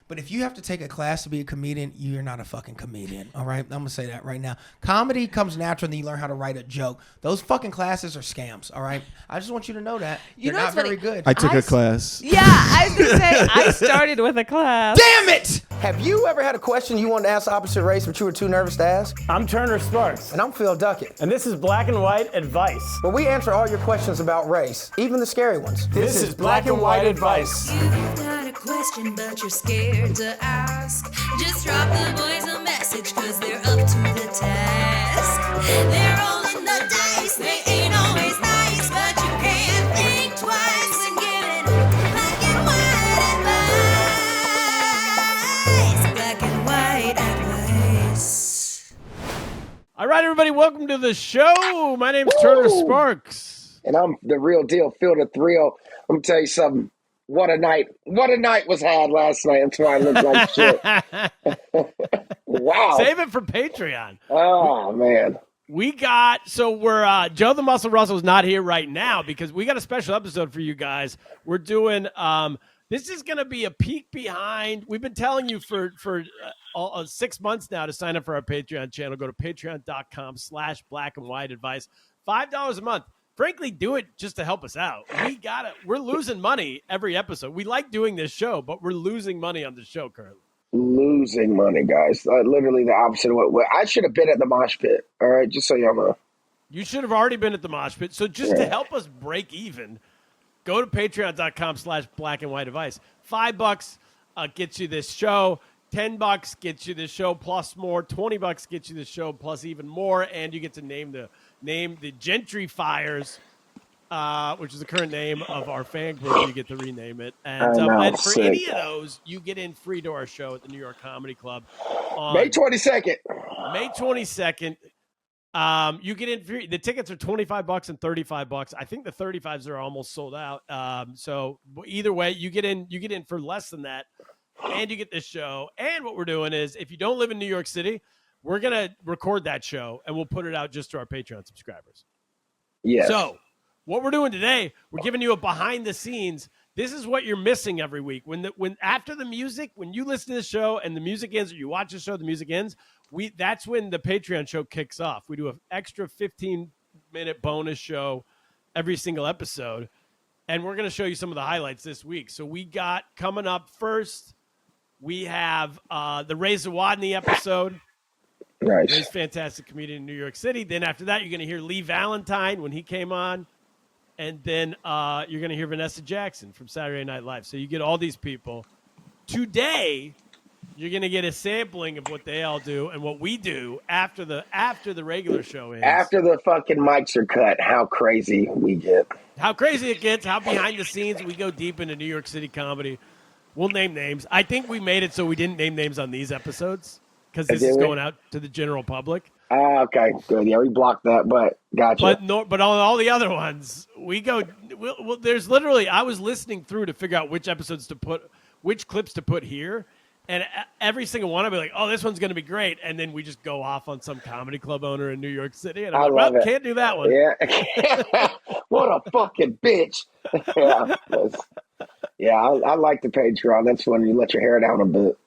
But if you have to take a class to be a comedian, you're not a fucking comedian, all right? I'm going to say that right now. Comedy comes natural and then you learn how to write a joke. Those fucking classes are scams, all right? I just want you to know that. You're not very good. I took a class. Yeah, I was going to say, I started with a class. Damn it! Have you ever had a question you wanted to ask the opposite race but you were too nervous to ask? I'm Turner Sparks. And I'm Phil Duckett. And this is Black and White Advice. Where we answer all your questions about race, even the scary ones. This is Black and White Advice. You've got a question but you're scared to ask. Just drop the boys a message cause they're up to the task. They're rolling the dice, they ain't always nice, but you can't think twice when giving black and white advice. Black and white advice. All right, everybody, welcome to the show. My name's Turner Sparks. And I'm the real deal, Phil the Thrill. Let me tell you something. What a night was had last night. That's why I look like shit. Wow. Save it for Patreon. Oh, man. We're Joe the Muscle Russell's not here right now because we got a special episode for you guys. We're doing, this is going to be a peek behind. We've been telling you for 6 months now to sign up for our Patreon channel. Go to patreon.com/black and white advice. $5 a month. Frankly, do it just to help us out. We're losing money every episode. We like doing this show, but we're losing money on the show currently. Losing money, guys. Literally the opposite of what I should have been at the mosh pit. All right, just so y'all know. You should have already been at the mosh pit. So just to help us break even, go to patreon.com/black and white advice. $5 gets you this show. $10 gets you this show plus more. $20 gets you this show plus even more, and you get to name the Gentrifiers, which is the current name of our fan group. You get to rename it, and for any of those, you get in free to our show at the New York Comedy Club on May 22nd. May 22nd. You get in free. The tickets are $25 and $35. I think the 35s are almost sold out. So either way, you get in for less than that. And you get this show. And what we're doing is, if you don't live in New York City, we're going to record that show, and we'll put it out just to our Patreon subscribers. Yeah. So what we're doing today, we're giving you a behind the scenes. This is what you're missing every week. When after the music, when you listen to the show and the music ends, or you watch the show, the music ends, that's when the Patreon show kicks off. We do an extra 15-minute bonus show every single episode. And we're going to show you some of the highlights this week. So we got coming up first, we have the Ray Zawodni episode. Nice. Ray's fantastic comedian in New York City. Then after that, you're going to hear Lee Valentine when he came on. And then you're going to hear Vanessa Jackson from Saturday Night Live. So you get all these people. Today, you're going to get a sampling of what they all do and what we do after the regular show ends. After the fucking mics are cut, how crazy we get. How crazy it gets, how behind the scenes we go deep into New York City comedy. We'll name names. I think we made it so we didn't name names on these episodes because this is going out to the general public. Okay, good. Yeah, we blocked that, but gotcha. But on all the other ones, we go. There's literally, I was listening through to figure out which clips to put here, and every single one I'd be like, "Oh, this one's going to be great," and then we just go off on some comedy club owner in New York City, and I'm like, "Well, can't do that one." Yeah, what a fucking bitch. Yeah, I like the Patreon. That's when you let your hair down a bit.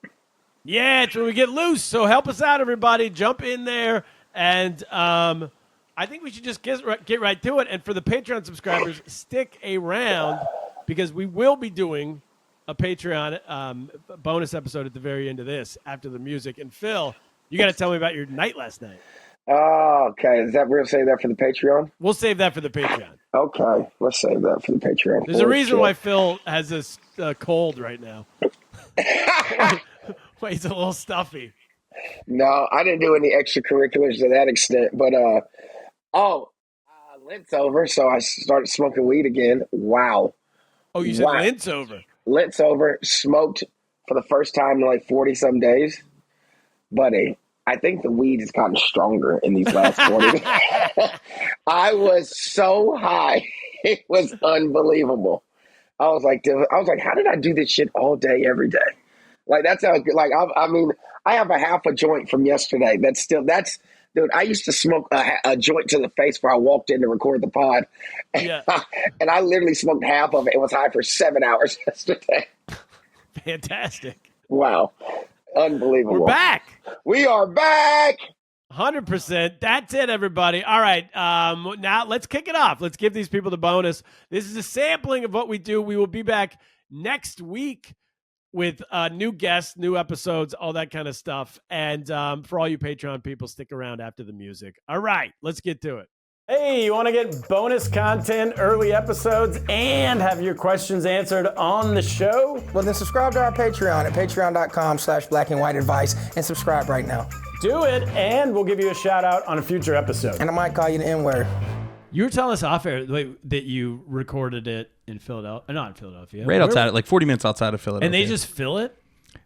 Yeah, it's when we get loose. So help us out, everybody. Jump in there. And I think we should just get right to it. And for the Patreon subscribers, stick around because we will be doing a Patreon bonus episode at the very end of this after the music. And Phil, you got to tell me about your night last night. Oh, okay. We're going to save that for the Patreon? We'll save that for the Patreon. Okay. Let's save that for the Patreon. There's a reason why Phil has this cold right now. Wait, he's a little stuffy. No, I didn't do any extracurriculars to that extent. But, Lent's over, so I started smoking weed again. Wow. Oh, you said Lent's over. Lent's over. Smoked for the first time in like 40-some days. Buddy, I think the weed has gotten stronger in these last 40 I was so high. It was unbelievable. I was like, how did I do this shit all day, every day? Like, that's how, like, I mean, I have a half a joint from yesterday. Dude, I used to smoke a joint to the face before I walked in to record the pod. Yeah. And I literally smoked half of it and was high for 7 hours yesterday. Fantastic. Wow. Unbelievable. We're back. We are back. 100%. That's it, everybody. All right. Now let's kick it off. Let's give these people the bonus. This is a sampling of what we do. We will be back next week with new guests, new episodes, all that kind of stuff. And for all you Patreon people, stick around after the music. All right. Let's get to it. Hey, you want to get bonus content, early episodes, and have your questions answered on the show? Well, then subscribe to our Patreon at patreon.com/blackandwhiteadvice and subscribe right now. Do it, and we'll give you a shout out on a future episode. And I might call you the N-word. You were telling us off air that you recorded it in Philadelphia. Not in Philadelphia. Right outside, like 40 minutes outside of Philadelphia. And they just fill it?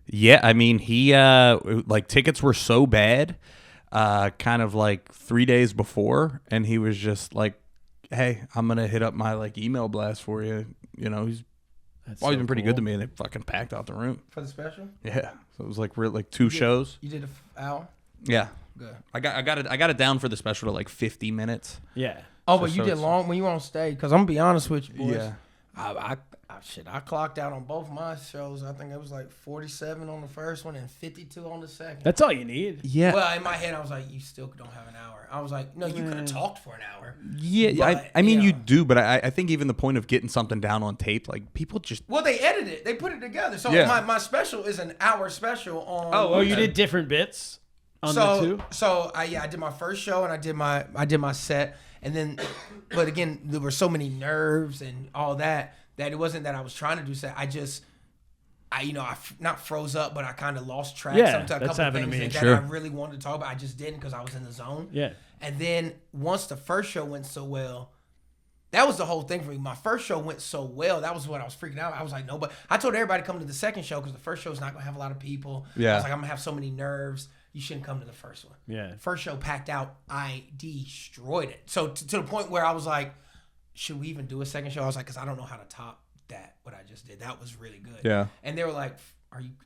Yeah, I mean, he, like, tickets were so bad, kind of like 3 days before, and he was just like, hey, I'm going to hit up my, like, email blast for you. You know, he's always been pretty good to me, and they fucking packed out the room. For the special? Yeah. So it was like, we're like 2 shows. You did an hour? Yeah. Good. I got it down for the special to like 50 minutes. Yeah. Oh, but you did long when you were on stage. Because I'm going to be honest with you, boys. Yeah. I clocked out on both my shows. I think it was like 47 on the first one and 52 on the second. That's all you need. Yeah. Well, in my head, I was like, you still don't have an hour. I was like, no, you could have talked for an hour. Yeah, But, I mean, you you know. do, but I think even the point of getting something down on tape, like people just. Well, they edited it. They put it together. So Yeah. my special is an hour special on. Oh, you did different bits on the two? So I did my first show and I did my set, and then, but again, there were so many nerves and all that it wasn't that I was trying to do set. I not froze up, but I kind of lost track. Yeah, Sometimes that's a couple happened to things me. that Sure. I really wanted to talk about. I just didn't because I was in the zone. Yeah. And then once the first show went so well, that was the whole thing for me. My first show went so well. That was what I was freaking out. I was like, no, but I told everybody to come to the second show because the first show is not going to have a lot of people. Yeah. I was like, I'm going to have so many nerves. You shouldn't come to the first one. Yeah. First show packed out. I destroyed it. So to the point where I was like, should we even do a second show? I was like, because I don't know how to top that, what I just did. That was really good. Yeah. And they were like,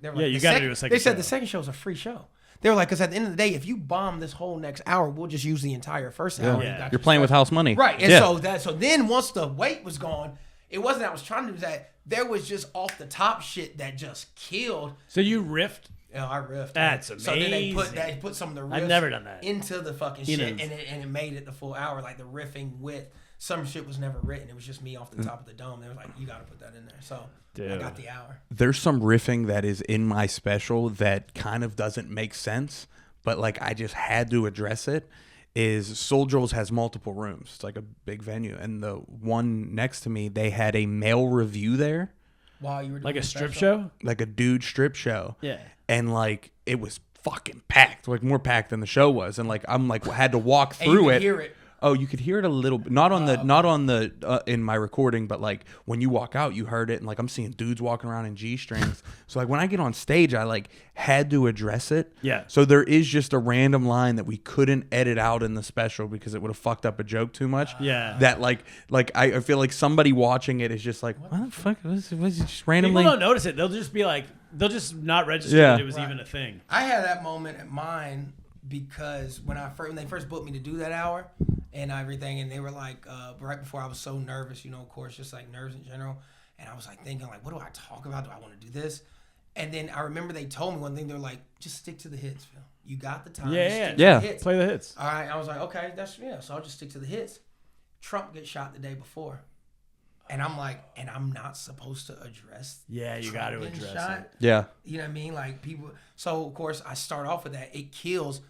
they were Yeah, like, you the gotta do a second They said show. the second show is a free show. They were like, because at the end of the day, if you bomb this whole next hour, we'll just use the entire first hour. Yeah. You got You're your playing with special. house money. Right. And Yeah. so then once the weight was gone, it wasn't that I was trying to do that. There was just off the top shit that just killed. So you riffed? You know, I riffed. That's So then they amazing. put some of the riffs I've never done that. into the fucking You shit, know. and it made it the full hour. Like the riffing with some shit was never written. It was just me off Mm. the top of the dome. They was like, you got to put that in there. So I Dude. got the hour. There's some riffing that is in my special that kind of doesn't make sense, but like I just had to address it. Is Soul Joel's has multiple rooms. It's like a big venue, and the one next to me, they had a male review there, While you were doing Like a the strip special? show? like a dude strip show. Yeah. And like it was fucking packed, like more packed than the show was, and like I'm like had to walk And you through could it. hear it. Oh, you could hear it a little bit. Not on the in my recording, but like when you walk out, you heard it, and like I'm seeing dudes walking around in G-strings. So like when I get on stage, I like had to address it. Yeah. So there is just a random line that we couldn't edit out in the special because it would have fucked up a joke too much. Yeah. That like I feel like somebody watching it is just like, what the fuck was it just randomly? People don't notice it. They'll just be like, they'll just not register Yeah. that it was even a thing. I had that moment at mine because when they first booked me to do that hour and everything, and they were like, right before I was so nervous, you know, of course, just like nerves in general. And I was like thinking, like, what do I talk about? Do I want to do this? And then I remember they told me one thing. They were like, just stick to the hits, Phil. You got the time. Just stick to Yeah. the hits. Play the hits. All right. I was like, okay, so I'll just stick to the hits. Trump gets shot the day before. And I'm like, and I'm not supposed to address. Yeah, you got to Trump getting address shot? it. Yeah. You know what I mean? Like people. So of course I start off with that. It kills,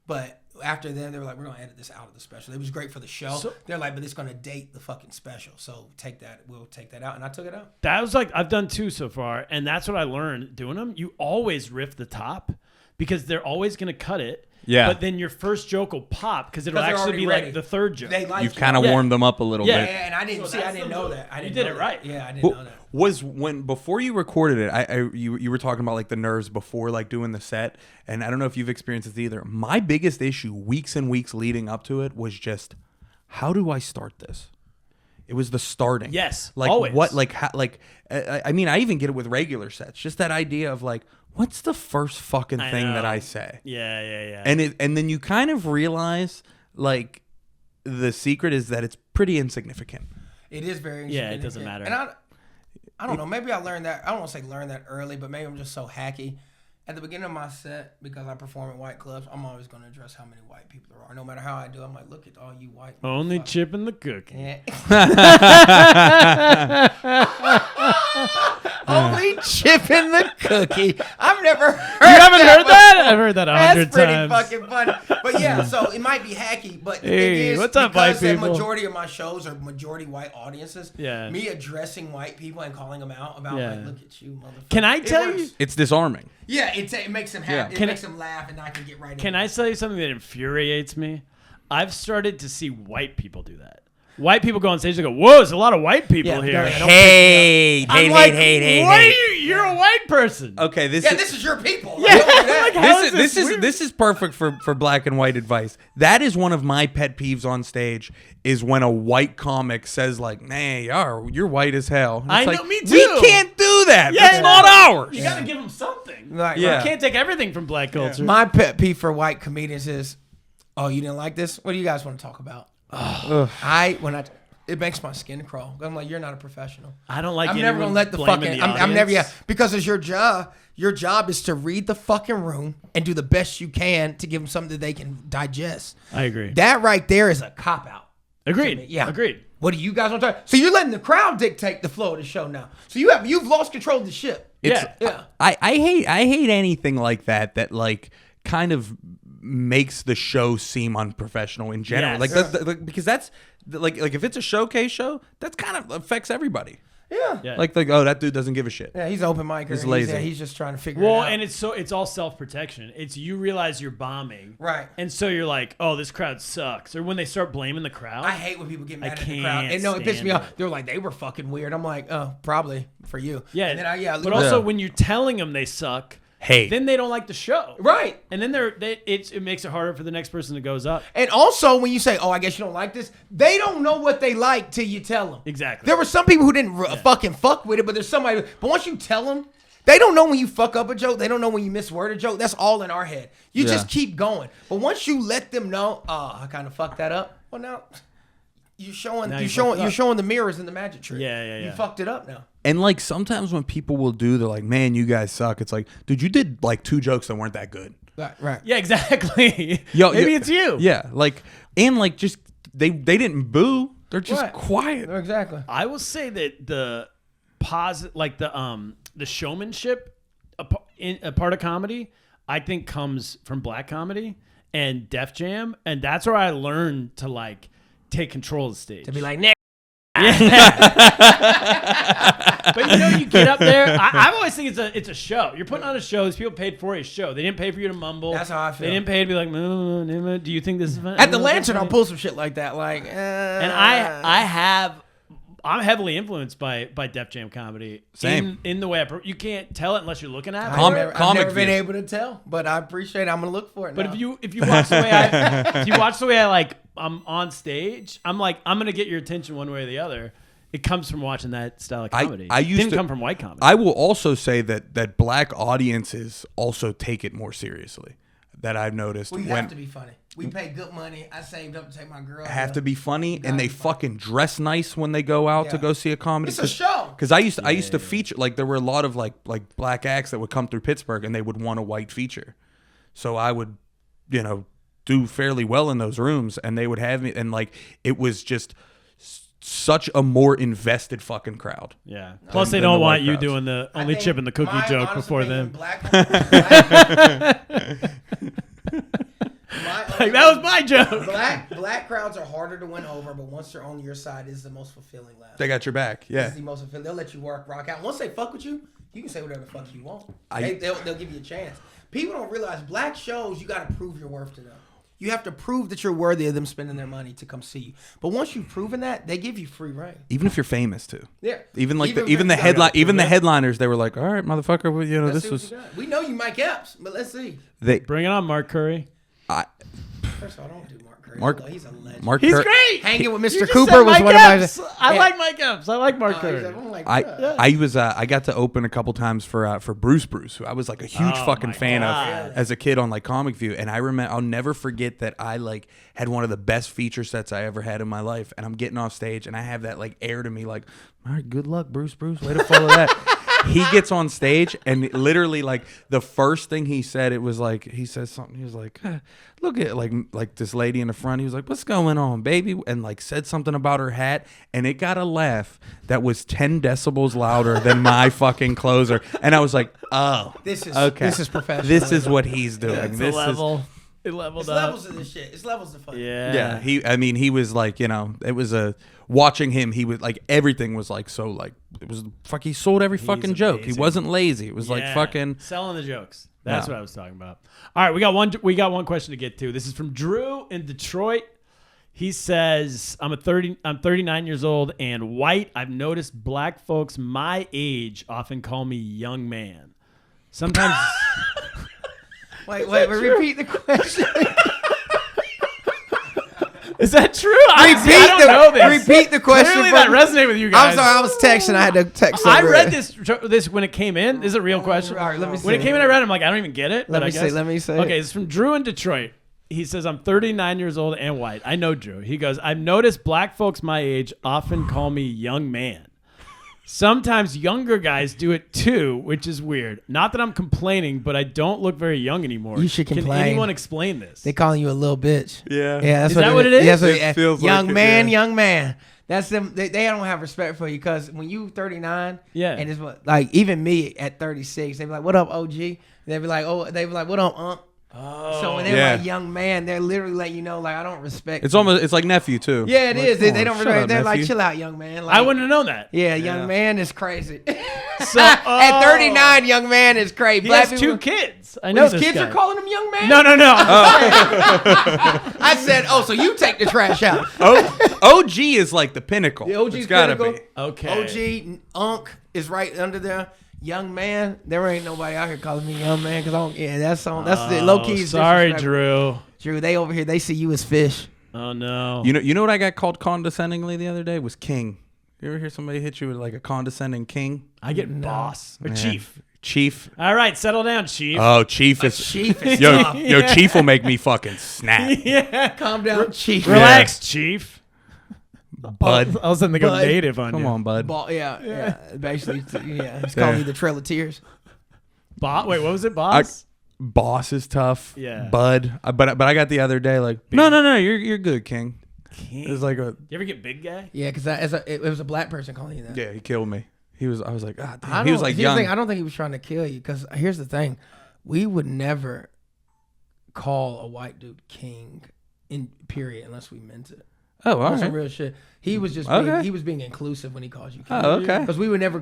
but after then they were like, we're gonna edit this out of the special. It was great for the show. So- They're like, but it's gonna date the fucking special. So we'll take that out, and I took it out. That was like, I've done 2 so far, and that's what I learned doing them. You always riff the top because they're always going to cut it. Yeah. But then your first joke will pop because it'll 'Cause they're actually already be ready. like the third joke. They like You've it. kind of Yeah. warmed them up a little Yeah. bit. Yeah, and I didn't So I that's didn't the know move. that. I You didn't did know it that. right. Yeah, I didn't Well, know that. was when before you recorded it, you were talking about like the nerves before like doing the set, and I don't know if you've experienced this either. My biggest issue weeks and weeks leading up to it was just how do I start this? It was the starting. Yes, like always. what like how, like I mean I even get it with regular sets. Just that idea of like what's the first fucking I thing that know. I say? Yeah. And then you kind of realize like the secret is that it's pretty insignificant. It is very Yeah, it insignificant. doesn't matter. And I don't know. Maybe I learned that. I don't want to say learn that early, but maybe I'm just so hacky. At the beginning of my set, because I perform in white clubs, I'm always going to address how many white people there are. No matter how I do, I'm like, look at all you white. Only chip in the cookie. Yeah. Only chip in the cookie. I've never heard. You haven't heard that? I've heard that 100 times. That's pretty fucking funny. But yeah, so it might be hacky, but the thing Hey, is, what's up, white because the people? majority of my shows are majority white audiences. Yeah. Me addressing white people and calling them out about like, look at you, motherfucker. Can I It tell works. you? It's disarming. Yeah, it makes them happy. Yeah. It makes them laugh, and I can get right. Can I tell you something that infuriates me? I've started to see white people do that. White people go on stage and go, "Whoa, there's a lot of white people here." I'm like, what are you? You're a white person. Okay, this is your people. Yeah, Like, don't do that. like, how is this is perfect for black and white advice. That is one of my pet peeves on stage. Is when a white comic says like, "Nah, you're white as hell." And I it's know, like, me too. We can't do that. Yeah, That's not ours. You got to give them something. Right, Yeah. You can't take everything from black culture. My pet peeve for white comedians is, oh, you didn't like this? What do you guys want to talk about? It makes my skin crawl. I'm like, you're not a professional. I don't like. I'm never gonna let the blaming fucking. I'm never because it's your job. Your job is to read the fucking room and do the best you can to give them something that they can digest. I agree. That right there is a cop out. Agreed. Yeah. Agreed. What do you guys want to talk? So you're letting the crowd dictate the flow of the show now. So you've lost control of the ship. Yeah. I hate anything like that like kind of makes the show seem unprofessional in general. Yes. Like because that's like if it's a showcase show, that kind of affects everybody. Yeah. Like oh, that dude doesn't give a shit. Yeah, he's open micer. He's lazy. He's just trying to figure it Well, out. and it's all self-protection. It's you realize you're bombing. Right. And so you're like, oh, this crowd sucks. Or when they start blaming the crowd. I hate when people get mad at the can't crowd. And no, it pisses me stand off. They're like, they were fucking weird. I'm like, oh, probably for you. Yeah. And then but also when you're telling them they suck, then they don't like the show. Right. And then it makes it harder for the next person that goes up. And also, when you say, oh, I guess you don't like this, they don't know what they like till you tell them. Exactly. There were some people who didn't fucking fuck with it, but there's somebody. But once you tell them, they don't know when you fuck up a joke. They don't know when you misword a joke. That's all in our head. You just keep going. But once you let them know, oh, I kind of fucked that up. Well, now you're showing the mirrors in the magic trick. Yeah. You fucked it up now. And like sometimes when people will they're like, man, you guys suck. It's like, dude, you did like 2 jokes that weren't that good. Right. Yeah, exactly. Maybe it's you. Yeah, like and like just they didn't boo. They're just quiet. Exactly. I will say that the showmanship a part of comedy, I think comes from black comedy and Def Jam, and that's where I learned to like take control of the stage. To be like, Nick. But you get up there. I always think it's a show. You're putting on a show. These people paid for a show. They didn't pay for you to mumble. That's how I feel. They didn't pay to be like, do you think this is fun? At the Lantern, I'll pull some shit like that. Like, and I'm heavily influenced by Def Jam comedy. Same. In the way you can't tell it unless you're looking at it. I've never been able to tell, but I appreciate it. I'm gonna look for it. But now. if you watch the way I like I'm on stage, I'm like I'm gonna get your attention one way or the other. It comes from watching that style of comedy. I used didn't to come from white comedy. I will also say that black audiences also take it more seriously. That I've noticed. We have to be funny. We pay good money. I saved up to take my girl. Have to be funny, and they fucking dress nice when they go out to go see a comedy. It's a show. Because I used to feature, like there were a lot of like black acts that would come through Pittsburgh, and they would want a white feature. So I would, do fairly well in those rooms, and they would have me, and like it was just such a more invested fucking crowd. Yeah. Plus, they than don't the want white you crowds. doing the only chip in the cookie joke before them. Like, that was my joke. Black crowds are harder to win over, but once they're on your side, is the most fulfilling laugh. They got your back. Yeah. It's the most fulfilling. They'll let you rock out. Once they fuck with you, you can say whatever the fuck you want. They'll give you a chance. People don't realize black shows, you got to prove your worth to them. You have to prove that you're worthy of them spending their money to come see you. But once you've proven that, they give you free reign. Even if you're famous too. Yeah. Even the headliners, they were like, all right, motherfucker, well, this was. We know you Mike Epps, but let's see. Bring it on, Mark Curry. First of all, I don't do Mark Curry. Mark- He's a legend. He's Cur- great. Hanging with You Mr. just Cooper said was Mike one of my. Epps. I like Mike Epps. I like Mark Curry. I got to open a couple times for who I was like a huge fucking fan of as a kid on like Comic View, and I remember I'll never forget that I like had one of the best feature sets I ever had in my life, and I'm getting off stage and I have that like air to me like, all right, good luck, Bruce, way to follow that. He gets on stage and literally like the first thing he said, it was like he says something. He was like, "Look at like this lady in the front." He was like, "What's going on, baby?" And like said something about her hat, and it got a laugh that was 10 decibels louder than my fucking closer. And I was like, "Oh, This is okay. This is professional. This is what he's doing. It's this a level. It leveled It's up. levels of this shit. It's levels of fun. Yeah. He was like, it was watching him. He was like, everything was like so like it was he sold every fucking joke. He amazing. wasn't lazy. It was like fucking selling the jokes. That's what I was talking about. All right, we got one question to get to. This is from Drew in Detroit. He says, I'm 39 years old and white. I've noticed black folks my age often call me young man. Sometimes Wait, repeat the question. Is that true? I don't know this. Repeat the question. Clearly that resonated with you guys. I'm sorry, I was texting. I had to text. I over read it. this when it came in. This is a real question. All right, let me see. When it came in, I read it. I'm like, I don't even get it. Let me see. Okay, it's from Drew in Detroit. He says, I'm 39 years old and white. I know Drew. He goes, I've noticed black folks my age often call me young man. Sometimes younger guys do it too, which is weird. Not that I'm complaining, but I don't look very young anymore. You should complain. Can anyone explain this? They calling you a little bitch. Yeah. That's Is that what it is? That's what It feels young like it, man, yeah. young man. That's them. They don't have respect for you because when you 39, Yeah. and it's like even me at 36, they be like, "What up, OG?" They be like, "What up, Unc?" Oh, so when they're like young man, they're literally letting you know, like, I don't respect. It's almost it's like nephew too. Yeah, it like, is. come They on, don't shut respect. up, They're like, nephew. chill out, young man. Like, I wouldn't have known that. Yeah, young man is crazy. So, at 39, young man is crazy. He Black has people, 2 kids. I know His this kids guy. are calling him young man. No. I said, oh, so you take the trash out. OG is like the pinnacle. The OG's it's gotta pinnacle. be. Okay. OG, Unc is right under there. Young man, there ain't nobody out here calling me young man because I don't. Yeah, that's the low key. Sorry, Drew. Drew, they over here. They see you as fish. Oh no. You know what I got called condescendingly the other day was king. You ever hear somebody hit you with like a condescending king? I get boss or chief. Chief. All right, settle down, chief. Oh, chief is Chief is yo, tough. yo, chief will make me fucking snap. Yeah. Calm down, chief. Relax, chief. Bud. All of a sudden they go Bud. native on you. Come on, bud. Yeah. Basically, yeah. He's calling you the Trail of Tears. Wait, what was it, boss? Boss is tough. Yeah. Bud. But I got the other day like no, you're good, king. It was like a You ever get big guy? Yeah, because it was a black person calling you that. yeah. He killed me. I was like, ah, damn. I He was don't- like here's the young. thing, I don't think he was trying to kill you because here's the thing. We would never call a white dude king in period unless we meant it. Oh, all That's some right. real shit. He was just Okay. he was being inclusive when he calls you king. Oh, okay. Because we would never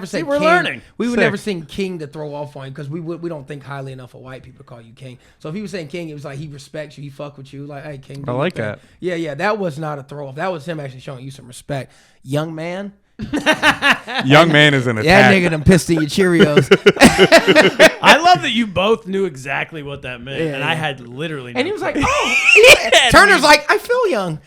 say we're king. learning. We would Sick. never sing king to throw off on you because we don't think highly enough of white people to call you king. So if he was saying king, it was like he respects you, he fuck with you, like, hey, king. do I your like thing. that. Yeah, that was not a throw off. That was him actually showing you some respect. Young man, Young man is an that attack. nigga done pissed in your Cheerios. I love that you both knew exactly what that meant, Yeah, and I yeah. had literally. And he no was like, clue. oh. Turner's like, I feel young.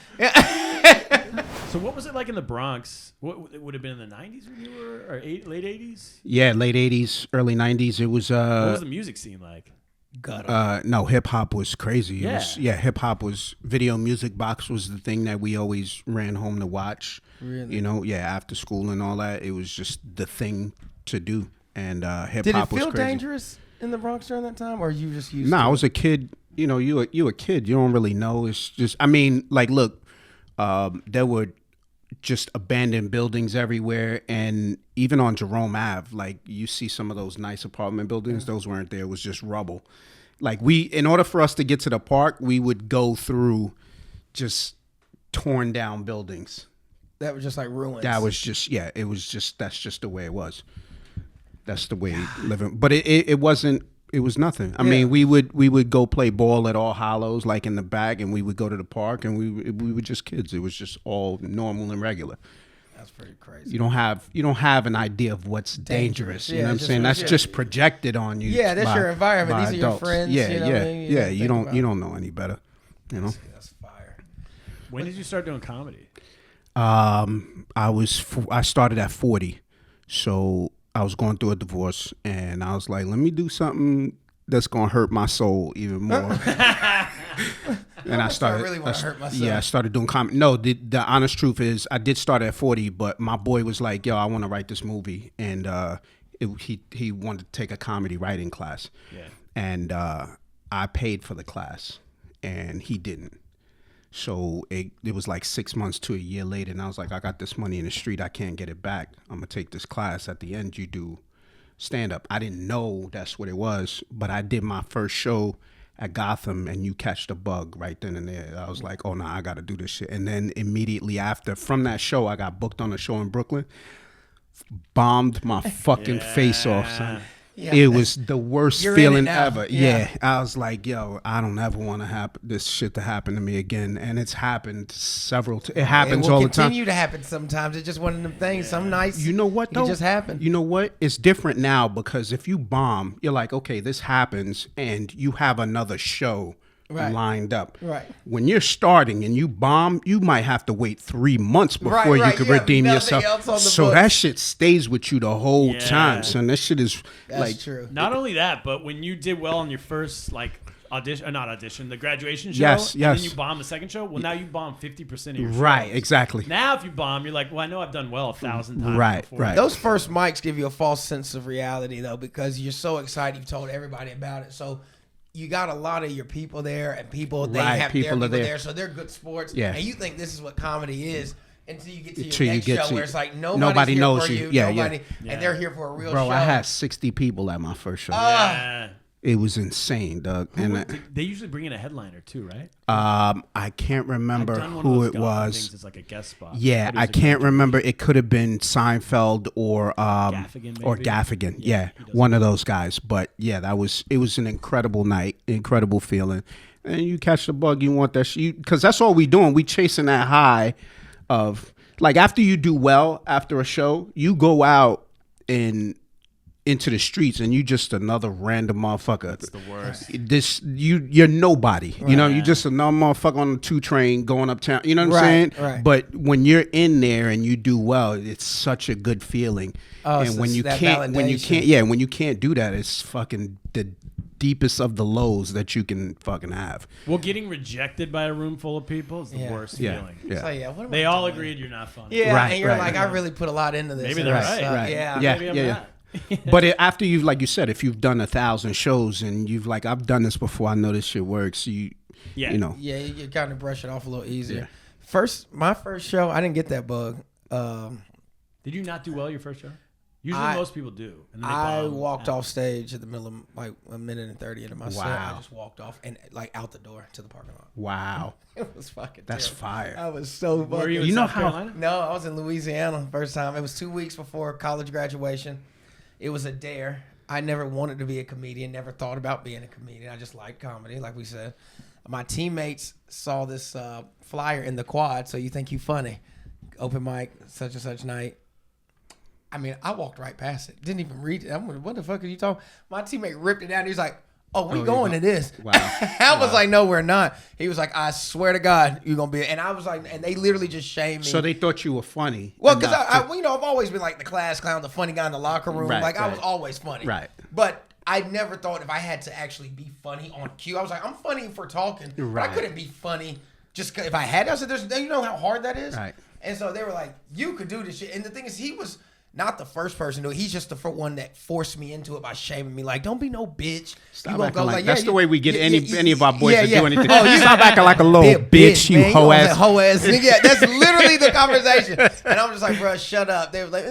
So what was it like in the Bronx? What it would have been in the 90s when you were, or late 80s? Yeah, late 80s, early 90s. It was What was the music scene like? no, hip hop was crazy. It Yeah. was, hip hop was Video Music Box was the thing that we always ran home to watch. Really? You know, after school and all that. It was just the thing to do. And hip Did it hop was feel crazy. dangerous in the Bronx during that time, or you just used No, to I it? was a kid. You know, you a kid. You don't really know. It's just, I mean, like, look, there were just abandoned buildings everywhere, and even on Jerome Ave, like you see some of those nice apartment buildings. Those weren't there. It was just rubble. Like in order for us to get to the park, we would go through just torn down buildings. That was just like ruins. That was just, it was just, that's just the way it was. That's the way living. But it wasn't, it was nothing. I mean, we would go play ball at All Hallows, like in the back, and we would go to the park, and we were just kids. It was just all normal and regular. That's pretty crazy. You don't have an idea of what's dangerous. You know what I'm just saying? That's yeah. just projected on you. Yeah, that's by- your environment. by These are your adults. friends. Yeah, you know what I mean? yeah. don't You think don't about you it. don't know any better. You know. That's When did you start doing comedy? I started at 40, so I was going through a divorce, and I was like, let me do something that's gonna hurt my soul even more. And I started. I really want to hurt myself. Yeah, I started doing comedy. No, the honest truth is, I did start at 40, but my boy was like, "Yo, I want to write this movie," and he wanted to take a comedy writing class. Yeah. And I paid for the class, and he didn't. So it was like 6 months to a year later, and I was like, I got this money in the street, I can't get it back. I'm gonna take this class. At the end, you do stand up. I didn't know that's what it was, but I did my first show at Gotham, and you catch the bug right then and there. I was like, oh no, I got to do this shit. And then immediately after, from that show, I got booked on a show in Brooklyn. Bombed my fucking face off, son. Yeah. It was the worst You're feeling in it now. ever. Yeah. I was like, yo, I don't ever want to this shit to happen to me again. And it's happened it happens all the time. It will continue to happen sometimes. It's just one of them things. Some nights, you know what, though? It just happened. You know what? It's different now, because if you bomb, you're like, okay, this happens, and you have another show lined up. Right. When you're starting and you bomb, you might have to wait 3 months before you can redeem yourself. So that shit stays with you the whole time. So that shit is true. Not only that, but when you did well on your first the graduation show, yes, and then you bomb the second show, well, now you bomb 50% of your shows. Right, exactly. Now if you bomb, you're like, well, I know I've done well 1,000 times Right, before. right. Those first mics give you a false sense of reality, though, because you're so excited you've told everybody about it. So you got a lot of your people there, and they have their people there, so they're good sports. Yeah. And you think this is what comedy is until you get to Till your you next get show to- where it's like nobody here knows for you. you. Yeah. And they're here for a real Bro, show. I had 60 people at my first show. Yeah. It was insane, Doug. They usually bring in a headliner too, right? I can't remember who it was. It's like a guest spot. Yeah, I can't remember. It could have been Seinfeld or Gaffigan. Yeah, one of those guys. But yeah, it was an incredible night, incredible feeling. And you catch the bug, you want that shit, because that's all we doing. We chasing that high of, like, after you do well after a show, you go out into the streets, and you just another random motherfucker. That's the worst. You're nobody. Right. You know, you just another motherfucker on the 2 train going uptown. You know what I'm saying? Right. But when you're in there and you do well, it's such a good feeling. And when you can't do that, it's fucking the deepest of the lows that you can fucking have. Well, getting rejected by a room full of people is the worst feeling. Yeah. So, they all agreed you're not funny. Yeah, and you're like, I really put a lot into this. Maybe they're right. Yeah. Maybe I'm not. But after you've, like you said, if you've done 1,000 shows and you've like, I've done this before, I know this shit works. You know. Yeah, you kind of brush it off a little easier. Yeah. My first show, I didn't get that bug. Did you not do well your first show? Usually most people do. And then I walked off stage at the middle of like a minute and 30 into my set. I just walked off and like out the door to the parking lot. Wow. It was fucking That's terrible. fire. I was so fucking. Were you in South Carolina? No, I was in Louisiana first time. It was 2 weeks before college graduation. It was a dare. I never wanted to be a comedian, never thought about being a comedian. I just liked comedy, like we said. My teammates saw this flyer in the quad, so you think you funny. Open mic, such and such night. I mean, I walked right past it. Didn't even read it. I'm like, what the fuck are you talking? My teammate ripped it down. He was like, oh, we going to this. Wow. I was like, no, we're not. He was like, I swear to God, you're going to be. And I was like, and they literally just shamed me. So they thought you were funny. Well, because I've always been like the class clown, the funny guy in the locker room. I was always funny. Right. But I never thought if I had to actually be funny on cue. I was like, I'm funny for talking. Right. But I couldn't be funny just if I had to. I said, you know how hard that is? Right. And so they were like, you could do this shit. And the thing is, he was not the first person to do it. He's just the first one that forced me into it by shaming me. Like, don't be no bitch. Stop acting like that's the way we get any of our boys to do anything. Oh, you stop acting like a little bitch, you hoe ass. Yeah, that's literally the conversation. And I'm just like, bro, shut up. They were like,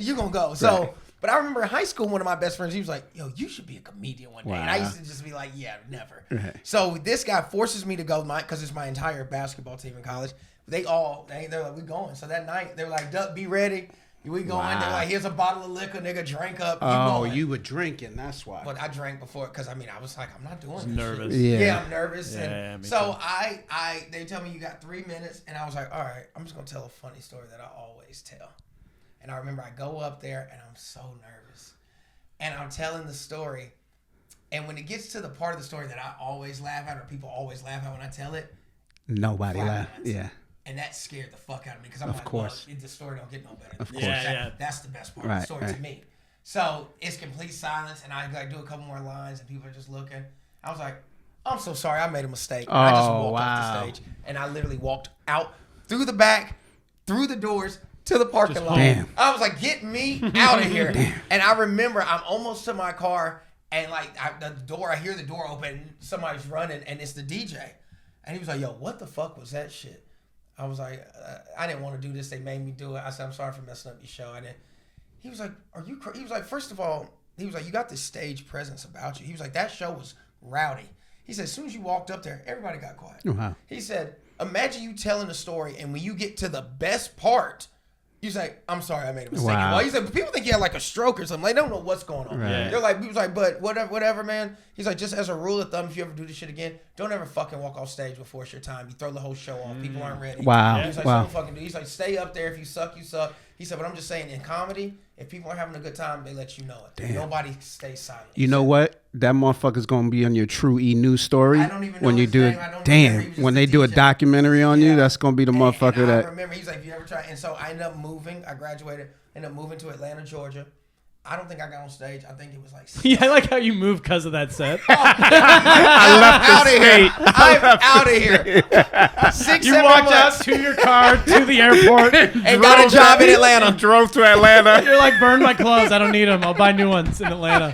you gonna go. So, right. But I remember in high school, one of my best friends, he was like, yo, you should be a comedian one day. Wow. And I used to just be like, yeah, never. Right. So this guy forces me to go, because it's my entire basketball team in college. They're like, we going. So that night, they were like, Duck, be ready. We going. Wow. They're like, here's a bottle of liquor, nigga, drink up. You were drinking, that's why. But I drank before, because I was like, I'm not doing this. Nervous. Shit. Yeah, I'm nervous. Yeah, and so they tell me you got 3 minutes, and I was like, all right, I'm just gonna tell a funny story that I always tell. And I remember I go up there, and I'm so nervous, and I'm telling the story, and when it gets to the part of the story that I always laugh at, or people always laugh at when I tell it, Nobody laughed. Yeah. And that scared the fuck out of me because I'm Of like, course. well, the story don't get no better. Of than course. this. Yeah. That's the best part of the story to me. So it's complete silence, and I like do a couple more lines, and people are just looking. I was like, I'm so sorry, I made a mistake. And I just walked off the stage, and I literally walked out through the back, through the doors, to the parking lot. Damn. I was like, get me out of here. And I remember I'm almost to my car, and like I hear the door open, somebody's running, and it's the DJ. And he was like, yo, what the fuck was that shit? I was like, I didn't want to do this. They made me do it. I said, I'm sorry for messing up your show. I didn't. He was like, are you crazy? He was like, first of all, he was like, you got this stage presence about you. He was like, that show was rowdy. He said, as soon as you walked up there, everybody got quiet. Oh, wow. He said, imagine you telling a story, and when you get to the best part, he's like, I'm sorry, I made a mistake. Wow. Well, he's like, people think you had like a stroke or something. They don't know what's going on. Right. They're like, he was like, but whatever, man. He's like, just as a rule of thumb, if you ever do this shit again, don't ever fucking walk off stage before it's your time. You throw the whole show off. People aren't ready. Wow. He's like, Wow. so fucking do. He's like, stay up there. If you suck, you suck. He said, but I'm just saying, in comedy, if people are having a good time, they let you know it. Damn. Nobody stays silent. You know what? That motherfucker's gonna be on your True E News story I don't even know when you his do name. it. I don't Damn, remember. He was when just they a do a DJ. documentary on you, that's gonna be the motherfucker and that. I remember, he's like, if you ever try. And so I ended up moving. I graduated, ended up moving to Atlanta, Georgia. I don't think I got on stage. I think it was like Yeah, I like how you moved because of that set. I left out of here. I'm out of here. 6, You 7 walked months. out to your car to the airport and got a job in Atlanta. Drove to Atlanta. You're like, burn my clothes. I don't need them. I'll buy new ones in Atlanta.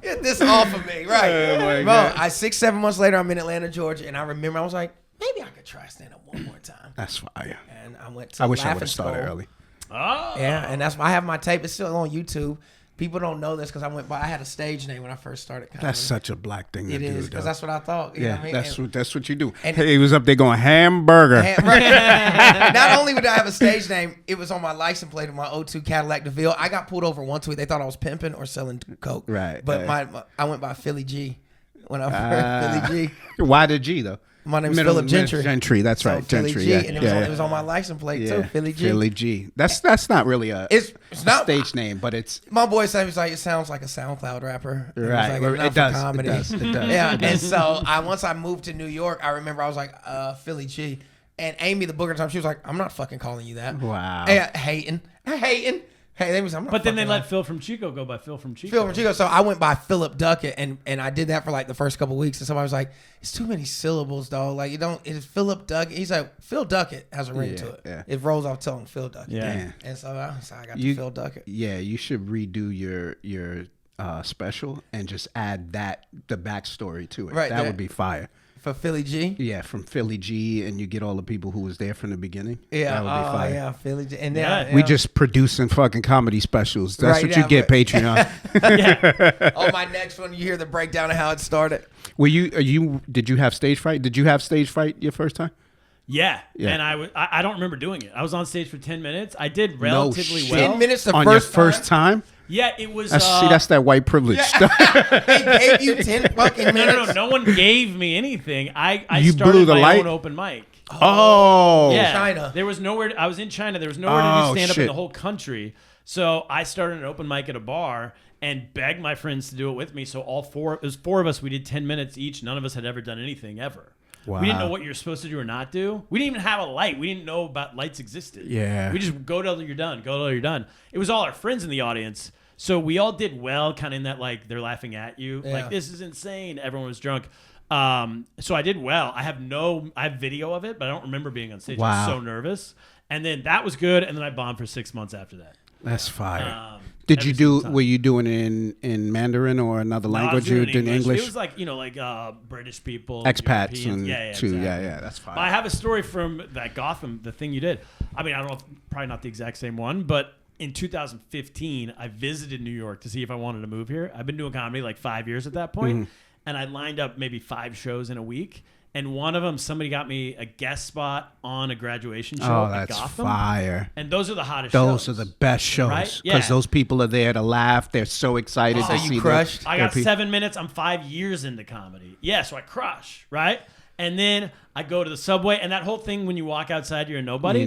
Get this off of me, right? Oh, my Bro, God. 6, 7 months later, I'm in Atlanta, Georgia, and I remember I was like, maybe I could try stand up one more time. That's fire. And I went to I wish I would Laughing have started Skull. early. Oh. Yeah, and that's why I have my tape. It's still on YouTube. People don't know this because I had a stage name when I first started comedy. That's such a black thing to It do. is because though. that's what I thought. You know Yeah, what I mean? that's what you do. and- Hey, he was up there going hamburger. Right. Not only did I have a stage name, it was on my license plate of my 02 Cadillac DeVille. I got pulled over once week. They thought I was pimping or selling coke. Right, But right. I went by Philly G when I first Philly G. Why the G though? My name is Philip Gentry. Gentry, that's So right. Philly Gentry, G, yeah. and it was on my license plate too. Philly G. Philly G. That's not really a It's not stage name, but it's My boy said, he was like, it sounds like a SoundCloud rapper. And right. It, was like, It does. For comedy. It does. It does. Yeah, and so once I moved to New York, I remember I was like, Philly G. And Amy, the booker time, she was like, I'm not fucking calling you that. Wow. Hating. Hey, they was, I'm not But then they fucking let lying. Phil from Chico go by Phil from Chico. Phil from Chico. So I went by Philip Duckett, and I did that for like the first couple weeks. And somebody was like, it's too many syllables, dog. Like, it's Philip Duckett. He's like, Phil Duckett has a ring to it. yeah. It rolls off tongue, Phil Duckett. Yeah. Damn. And so I got to Phil Duckett. Yeah, you should redo your special and just add the backstory to it. Right, that that- would be fire. For Philly G? Yeah, from Philly G, and you get all the people who was there from the beginning. Yeah, that would be fire. yeah, Philly G. And Yeah. then We just producing fucking comedy specials. That's Right, what you yeah, get, but- Patreon. on my next one, you hear the breakdown of how it started. Did you have stage fright? Did you have stage fright your first time? Yeah. Yeah. And I don't remember doing it. I was on stage for 10 minutes. I did relatively shit. well. 10 minutes the On first your first time? Yeah, it was. That's that white privilege stuff. They gave you 10 fucking minutes. No one gave me anything. I You started blew the my light? own open mic. Oh. Yeah, China. There was nowhere. I was in China. There was nowhere to Oh, do stand up in shit. the whole country. So I started an open mic at a bar and begged my friends to do it with me. So it was 4 of us. We did 10 minutes each. None of us had ever done anything ever. Wow. We didn't know what you're supposed to do or not do. We didn't even have a light. We didn't know about lights existed. Yeah. We just go till you're done. Go till you're done. It was all our friends in the audience. So we all did well, kind of in that, like, they're laughing at you. Yeah. Like, this is insane. Everyone was drunk. So I did well. I have video of it, but I don't remember being on stage. I Wow. was so nervous. And then that was good. And then I bombed for 6 months after that. That's fire. Every single time. Were you doing it in Mandarin or another No, I was language? doing You did English? It was like, British people. Expats Europeans. and yeah, exactly. exactly. Yeah, that's fine. But I have a story from that Gotham, the thing you did. I mean, I don't know, probably not the exact same one, but in 2015, I visited New York to see if I wanted to move here. I've been doing comedy like 5 years at that point, and I lined up maybe 5 shows in a week. And one of them, somebody got me a guest spot on a graduation show Oh, at that's Gotham. fire. And those are the hottest Those shows. are the best shows Right? because Yeah. those people are there to laugh. They're so excited So to you see crushed? I their got pe- 7 minutes. I'm 5 years into comedy. Yeah, so I crush, right? And then I go to the subway, and that whole thing when you walk outside, you're a nobody.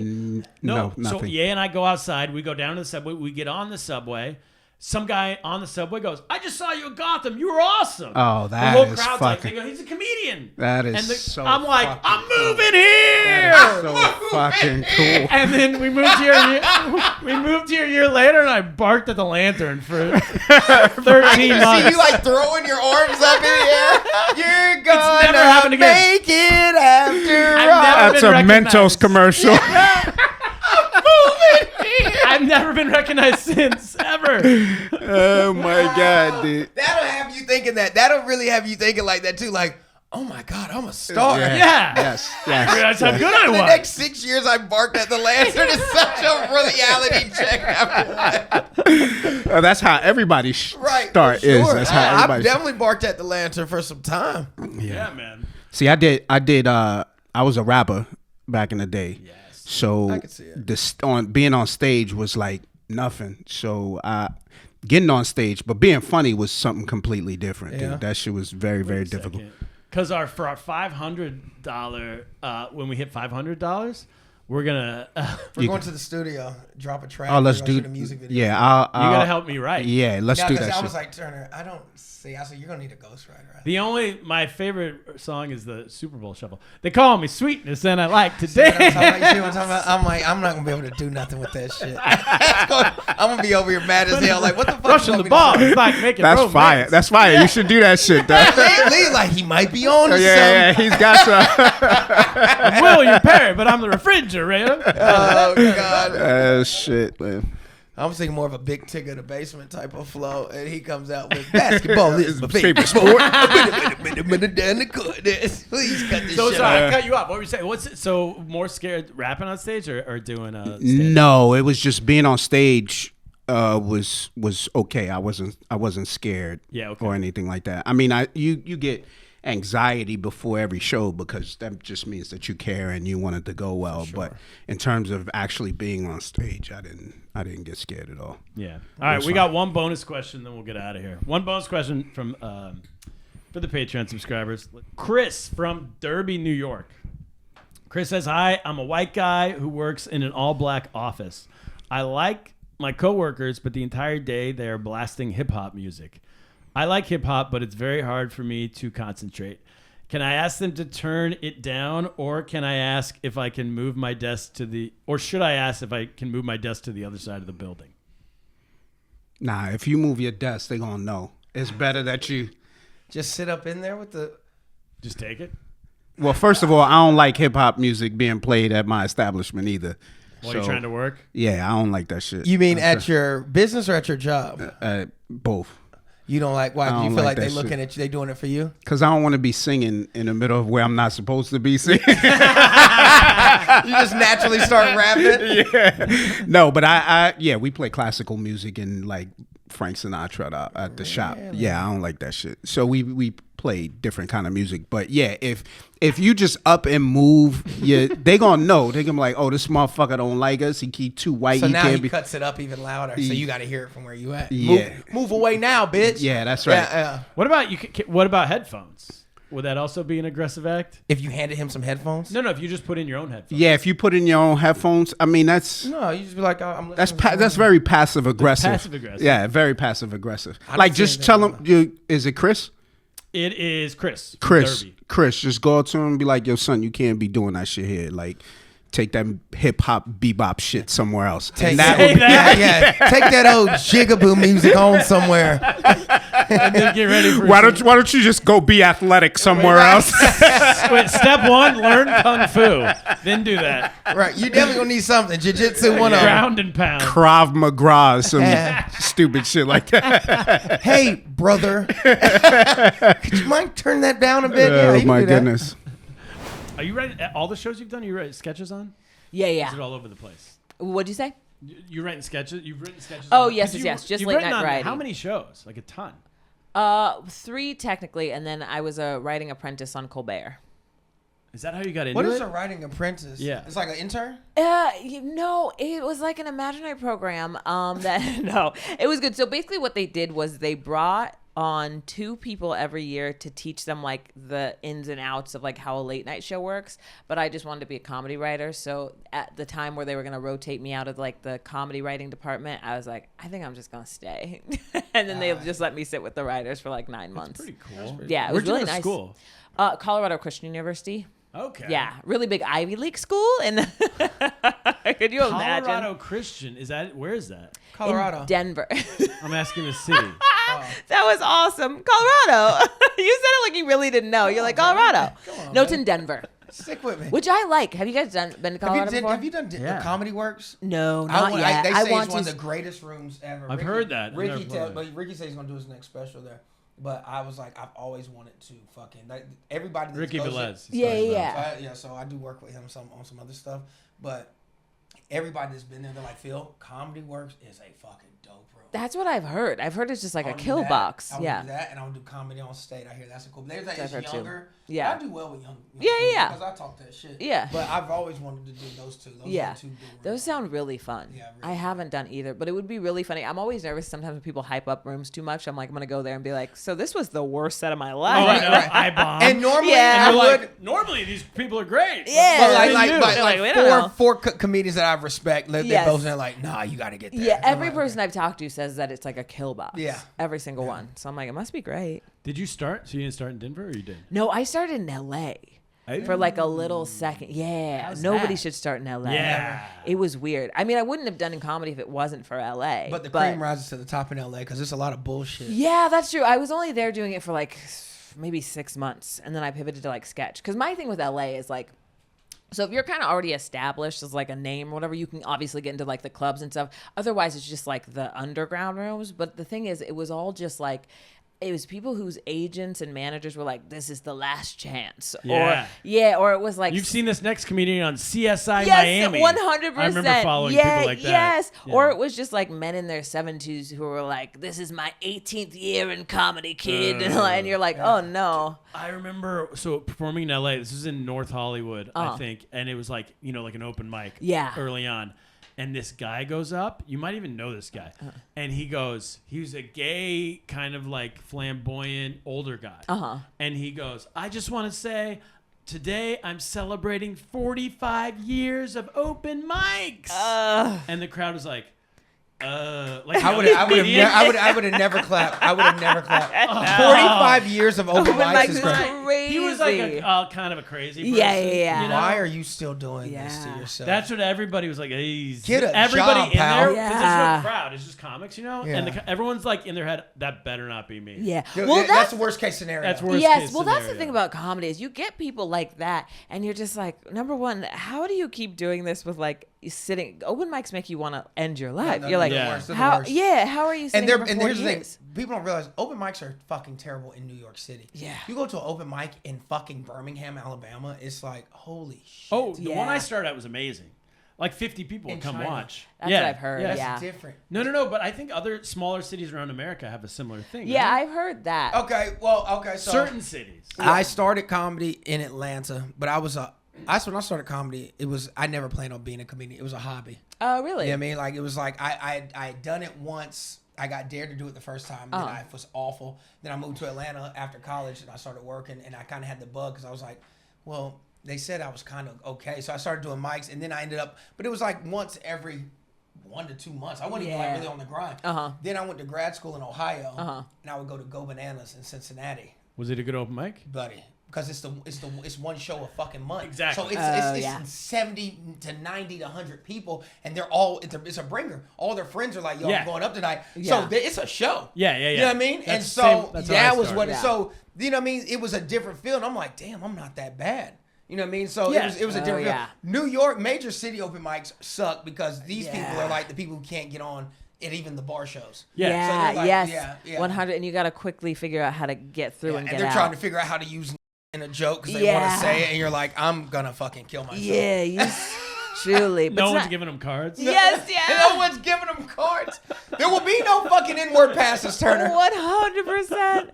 No, So nothing. Ye and I go outside. We go down to the subway. We get on the subway. Some guy on the subway goes, "I just saw you at Gotham. You were awesome." Oh, the that whole is crowd's like, fucking- they go, "He's a comedian. And That is so I'm like, fucking I'm cool. moving here. So fucking cool. And then we moved here. We moved here a year later, and I barked at the lantern for 13 months. See you like throwing your arms up in the air. You're gonna never happened again. make it after I've all. never That's been a recognized. Mentos commercial. I've never been recognized since ever. Oh my god, dude. That'll have you thinking that. That'll really have you thinking like that too. Like, oh my God, I'm a star. Yeah. Yes. That's how good I For the was. next 6 years, I barked at the lantern. It's such a reality check after that. That's how everybody Right. start for sure. is. That's how I've everybody. definitely barked at the lantern for some time. Yeah, man. See, I did. I was a rapper back in the day. Yes. So I could see it. being on stage was like nothing. So getting on stage, but being funny was something completely different. Yeah. Dude. That shit was very, very difficult. Because for our $500, when we hit $500, we're gonna. We're going to the studio, drop a track. Oh, let's we're gonna do shoot a music video. Yeah, you gotta help me write. Yeah, let's do that. I Shit. was like, Turner, I don't see. I said, you're gonna need a ghostwriter. My favorite song is the Super Bowl Shuffle. They call me Sweetness, and I like to You see what dance. I'm talking about? I'm like, I'm not gonna be able to do nothing with that shit. I'm gonna be over here mad as hell. Like, what the fuck? Rushing the ball. It's like making That's romance. fire. That's fire. You should do that shit. Lee, like he might be on to Yeah, something. he's got some. I'm William Perry, but I'm the refrigerator. Oh God. Shit, man. I'm thinking more of a Big Tig of the Basement type of flow, and he comes out with basketball is my favorite sport. Please cut this So shit sorry, out. I cut you off. What were you saying? So more scared rapping on stage or doing stand-up? No, it was just being on stage. Was okay. I wasn't scared. Yeah, okay. Or anything like that. I mean, you get anxiety before every show because that just means that you care and you want it to go well. Sure. But in terms of actually being on stage, I didn't get scared at all. Yeah. All right, we got one bonus question, then we'll get out of here. One bonus question from for the Patreon subscribers. Chris from Derby, New York. Chris says, "Hi, I'm a white guy who works in an all-black office. I like my coworkers, but the entire day they are blasting hip-hop music. I like hip-hop, but it's very hard for me to concentrate. Can I ask them to turn it down, or can I ask if I can move my desk should I ask if I can move my desk to the other side of the building?" Nah, if you move your desk, they gonna know. It's better that you Just sit up in there with the. Just take it. Well, first of all, I don't like hip hop music being played at my establishment either. While you're trying to work? Yeah, I don't like that shit. You mean at your business or at your job? Both. You don't like why? I Do you don't feel like like they that looking shit. at you? They doing it for you? Because I don't want to be singing in the middle of where I'm not supposed to be singing. You just naturally start rapping. Yeah. No, but I we play classical music and like Frank Sinatra at the shop. Yeah, I don't like that shit. So we play different kind of music. But yeah, if you just up and move, they gonna know. They gonna be like, oh, this motherfucker don't like us. He too white. So he now can't he be. cuts it up even louder, so you got to hear it from where you at. Yeah. Move away now, bitch. Yeah, that's right. Yeah. What about What about headphones? Would that also be an aggressive act? If you handed him some headphones? No, if you just put in your own headphones. Yeah, if you put in your own headphones, I mean that's No, you just be like, oh, I'm listening. that's very passive aggressive. Passive aggressive. Yeah, very passive aggressive. don't Like see just anything tell wrong. him. Is it Chris? It is Chris. from Chris, Derby. Chris, just go up to him and be like, "Yo, son, you can't be doing that shit here. Like, take that hip hop bebop shit somewhere else." Take And that, would be- yeah. Take that old jigaboo music on somewhere. And then get ready for Why don't you just go be athletic somewhere else? Wait, step one, learn Kung Fu. Then do that. Right, you definitely gonna need something. Jiu-jitsu 101. Ground and pound. Krav Maga, or some Yeah. stupid shit like that. Hey, brother. Could you mind turn that down a bit? Yeah, Oh you can my do that. goodness. Are you writing all the shows you've done? Are you writing sketches on? Yeah, Is yeah. it all over the place? What'd you say? You're writing sketches? You've written sketches? Oh, on- yes, 'cause yes, just you've late written night on variety. How many shows? Like a ton. 3 technically, and then I was a writing apprentice on Colbert. Is that how you got into What it? is a writing apprentice? Yeah. It's like an intern? No, it was like an imaginary program. That no, it was good. So basically, what they did was they brought on 2 people every year to teach them like the ins and outs of like how a late night show works. But I just wanted to be a comedy writer. So at the time where they were going to rotate me out of like the comedy writing department, I was like, I think I'm just going to stay. And then they just let me sit with the writers for like 9 months. Pretty cool. Yeah, it was really nice. School? Colorado Christian University. Okay. Yeah, really big Ivy League school. And could you imagine? Colorado Christian, where is that? Colorado. In Denver. I'm asking the city. That was awesome. Colorado. You said it like you really didn't know. You're like, Colorado. No, it's in Denver. Stick with me. Which I like. Have you guys been to Colorado before? Have you done the Comedy Works? No, not yet. They say it's one of the greatest rooms ever. I've heard that. Ricky said he's going to do his next special there. But I was like, I've always wanted to fucking everybody. Ricky Velez. Yeah. So I do work with him on some other stuff. But everybody that's been there, they're like, Phil, Comedy Works is a fucking dope room. That's what I've heard. I've heard it's just like a kill box. I would do that, and I would do comedy on state. I hear that's a cool. There's that is younger. Yeah. I do well with young yeah. Because I talk that shit. Yeah. But I've always wanted to do those two. Those are two those sound really fun. Yeah, really I haven't done either, but it would be really funny. I'm always nervous sometimes when people hype up rooms too much. I'm like, I'm gonna go there and be like, so this was the worst set of my life. Oh, I know. I bomb. And normally, normally these people are great. Yeah. But like four comedians that I respect, they both are like, nah, you got to get there. Yeah. Every person I've talked to says that it's like a kill box. Yeah. Every single one. So I'm like, it must be great. Did you start? So you didn't start in Denver, or you did? No, I started in LA. For like a little second. Yeah. How's Nobody that? should start in LA. Yeah. It was weird. I mean, I wouldn't have done in comedy if it wasn't for LA. But the cream rises to the top in LA because there's a lot of bullshit. Yeah, that's true. I was only there doing it for like maybe 6 months. And then I pivoted to like sketch. Because my thing with LA is like, so if you're kind of already established as like a name or whatever, you can obviously get into like the clubs and stuff. Otherwise, it's just like the underground rooms. But the thing is, it was all just like, it was people whose agents and managers were like, this is the last chance. Yeah. Or it was like, you've seen this next comedian on CSI yes, Miami. 100%. I remember following people like that. Yes. Yeah. Or it was just like men in their 70s who were like, this is my 18th year in comedy, kid. And you're like, oh no. I remember performing in LA. This was in North Hollywood, I think. And it was like, like an open mic early on. And this guy goes up. You might even know this guy. And he was a gay, kind of like flamboyant, older guy. And he goes, I just want to say, today I'm celebrating 45 years of open mics. And the crowd was like, I would have never clapped. I would have never clapped. 45 years of open mics is crazy. He was like kind of a crazy person. Yeah. Why are you still doing this to yourself? That's what everybody was like. Get a everybody job, in pal. there. Because there's no crowd. It's just comics, Yeah. And everyone's like in their head, that better not be me. Yeah. Dude, Well, that's the worst case scenario. That's worst yes. case Well, that's the scenario. thing about comedy is you get people like that, and you're just like, number one, how do you keep doing this with like sitting? Open mics make you want to end your life. You're like, how? Yeah. How are you sitting for 40 here's the thing. years? People don't realize open mics are fucking terrible in New York City. Yeah. You go to an open mic in fucking Birmingham, Alabama, it's like, holy shit. Oh, the one I started at was amazing. Like 50 people would come China. watch. That's what I've heard. That's Yeah. different. No. But I think other smaller cities around America have a similar thing. Yeah, right? I've heard that. Okay, so certain cities. I started comedy in Atlanta, but when I started comedy, I never planned on being a comedian. It was a hobby. Oh, really? You know what I mean? Like, it was like, I had done it once. I got dared to do it the first time. Then I was awful. Then I moved to Atlanta after college, and I started working, and I kind of had the bug because I was like, well, they said I was kind of okay. So I started doing mics, and then I ended up, but it was like once every 1 to 2 months. I wasn't even like really on the grind. Then I went to grad school in Ohio, and I would go to Go Bananas in Cincinnati. Was it a good open mic? Buddy. Because it's one show a fucking month. Exactly. So it's 70 to 90 to 100 people, and they're all it's a bringer. All their friends are like, yo, I'm going up tonight. Yeah. So it's a show. Yeah. You know what I mean? That's and so that was what. Yeah. So you know what I mean? It was a different feel, and I'm like, damn, I'm not that bad. You know what I mean? So it was a different feel. New York major city open mics suck because these people are like the people who can't get on at even the bar shows. Yeah. So like, yes. 100, and you got to quickly figure out how to get through and get out. And they're trying to figure out how to use in a joke because they want to say it, and you're like, I'm gonna fucking kill myself. Yeah, Truly. But No one's giving them cards. Yes, yeah. No one's giving them cards. There will be no fucking N-word passes, Turner. 100%.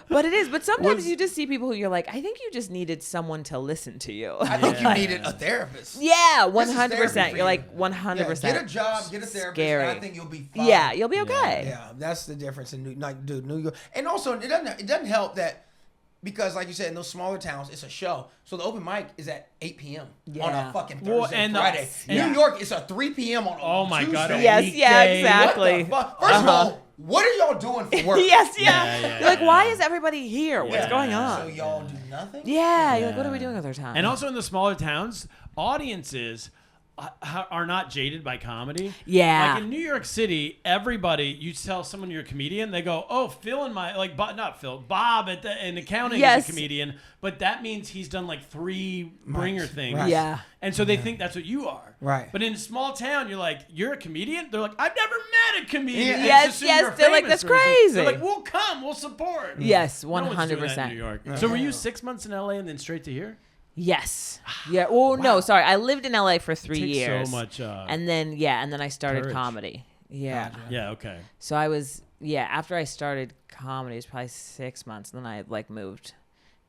But it is. But sometimes you just see people who you're like, I think you just needed someone to listen to you. I think you needed a therapist. Yeah, This is therapy 100%. for You're you. like 100%. Yeah, get a job, get a therapist, Scary. and I think you'll be fine. Yeah, you'll be okay. Yeah, that's the difference in New York. And also, it doesn't help that because, like you said, in those smaller towns, it's a show. So the open mic is at 8 p.m. on a fucking Thursday, Well, and Friday. New York is a 3 p.m. on a Oh my God. Tuesday. Yes, yeah, Weekday. exactly. What the fuck? First of all, what are y'all doing for work? Yes, Yeah, You're like, why is everybody here? What's Yeah. going So on? y'all do nothing? Yeah, you're like, what are we doing with our time? And also in the smaller towns, audiences are not jaded by comedy. Yeah. Like in New York City, everybody, you tell someone you're a comedian, they go, oh, Phil and not Phil, Bob in accounting is a comedian, but that means he's done like 3 bringer things. Right. Yeah. And so they think that's what you are. Right. But in a small town, you're like, you're a comedian? They're like, I've never met a comedian. Yeah. They Yes, just assume yes, you're they're like, famous that's or something. crazy. They're like, we'll come, we'll support. Yes, No one's doing that 100%. in New York. So were you 6 months in LA and then straight to here? Yes. Yeah. Well, no, sorry. I lived in LA for 3 Takes years. so much. And then I started courage. comedy. Yeah. Yeah, okay. So I was, after I started comedy, it was probably 6 months. And then I moved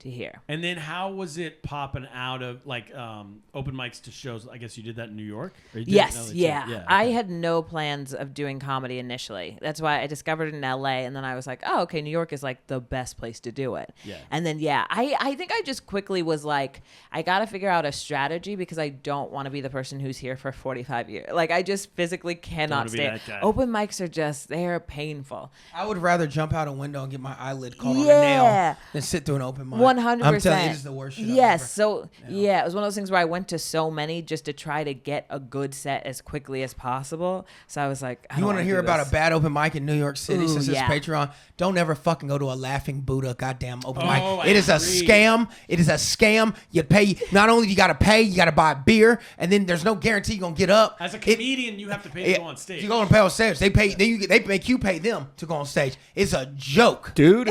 to here. And then how was it popping out of open mics to shows? I guess you did that in New York? Or you did it in Yes, LA too? yeah. I okay. had no plans of doing comedy initially. That's why I discovered it in LA, and then I was like, oh, okay, New York is like the best place to do it. Yeah. And then I think I just quickly was like, I got to figure out a strategy because I don't want to be the person who's here for 45 years. Like I just physically cannot wanna be stay. that guy. Open mics are they're painful. I would rather jump out a window and get my eyelid caught on a nail than sit through an open mic. 100%. I'm telling you, it is the worst shit I've Yes. ever- So it was one of those things where I went to so many just to try to get a good set as quickly as possible. So I was like, You want to hear about a bad open mic in New York City Ooh, since it's yeah. Patreon? Don't ever fucking go to a Laughing Buddha goddamn open Oh, mic. I It is a agree. scam. It is a scam. You pay. Not only you got to pay, you got to buy beer, and then there's no guarantee you're gonna get up. As a comedian, you have to pay to go on stage. You go and pay on stage. They pay. They make you pay them to go on stage. It's a joke. Dude,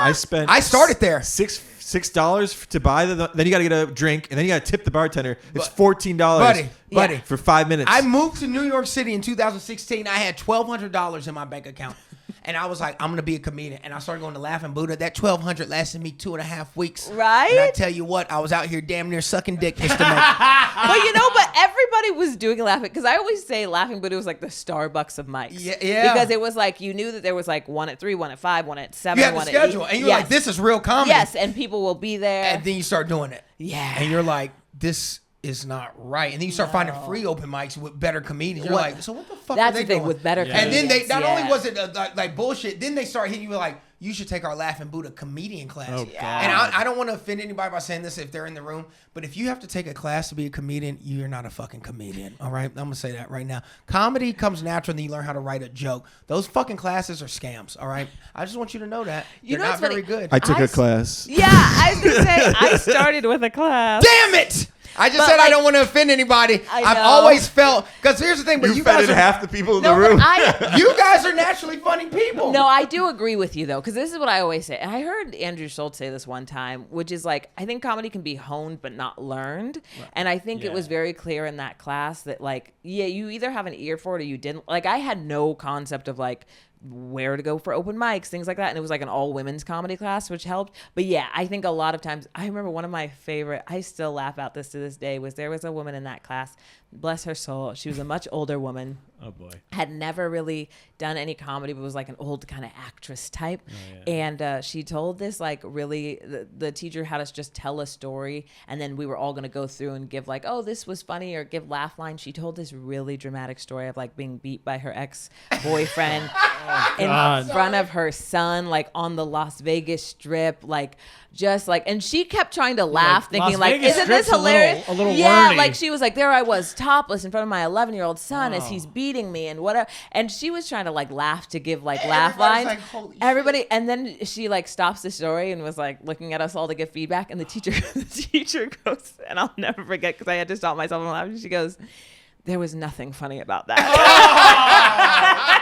I spent. I started there. $6 to buy then you got to get a drink and then you got to tip the bartender. It's $14, Buddy, for 5 minutes. I moved to New York City in 2016. I had $1,200 in my bank account. And I was like, I'm going to be a comedian. And I started going to Laughing Buddha. That $1,200 lasted me 2.5 weeks. Right? And I tell you what, I was out here damn near sucking dick just to make it. but everybody was doing Laughing, because I always say Laughing Buddha was like the Starbucks of mics. Yeah. Because it was like, you knew that there was like one at 3, one at 5, one at 7, You had the one schedule. at 8. And you're like, this is real comedy. Yes, and people will be there. And then you start doing it. Yeah. And you're like, this is not right. And then you start finding free open mics with better comedians. You're like, so what the fuck That's are they the thing doing? with better And then they comedians, not only yeah. was it like bullshit, then they start hitting you with like, you should take our Laughing Buddha comedian class. Oh, God. And I don't want to offend anybody by saying this if they're in the room, but if you have to take a class to be a comedian, you're not a fucking comedian. All right? I'm going to say that right now. Comedy comes natural and you learn how to write a joke. Those fucking classes are scams. All right? I just want you to know that. They're know not what's funny? very good. I took a class. Yeah, I was going to say, I started with a class. Damn it! I just But, said I like, don't want to offend anybody. I I've know. always felt, because here's the thing, but you guys offended are, half the people in No, the room. but you guys are naturally funny people. No, I do agree with you though, because this is what I always say. And I heard Andrew Schultz say this one time, which is like, I think comedy can be honed but not learned. Right. And I think it was very clear in that class that like, you either have an ear for it or you didn't. Like I had no concept of like where to go for open mics, things like that. And it was like an all women's comedy class, which helped. But yeah, I think a lot of times, I remember one of my favorite, I still laugh at this to this day, was there was a woman in that class, bless her soul. She was a much older woman. Oh boy. Had never really done any comedy, but was like an old kind of actress type. And she told this like really, the teacher had us just tell a story, and then we were all going to go through and give like, oh, this was funny, or give laugh lines. She told this really dramatic story of like being beat by her ex-boyfriend in front of her son, like on the Las Vegas Strip, like just like, and she kept trying to laugh, Las thinking like, Vegas isn't this Strip's hilarious? a little yeah, wordy. like she was like, there I was topless in front of my 11-year-old son as he's beating me and whatever. And she was trying to like laugh to give like laugh lines. Like, holy Everybody, and then she like stops the story and was like looking at us all to give feedback. And the teacher goes, and I'll never forget because I had to stop myself from laughing. She goes, there was nothing funny about that.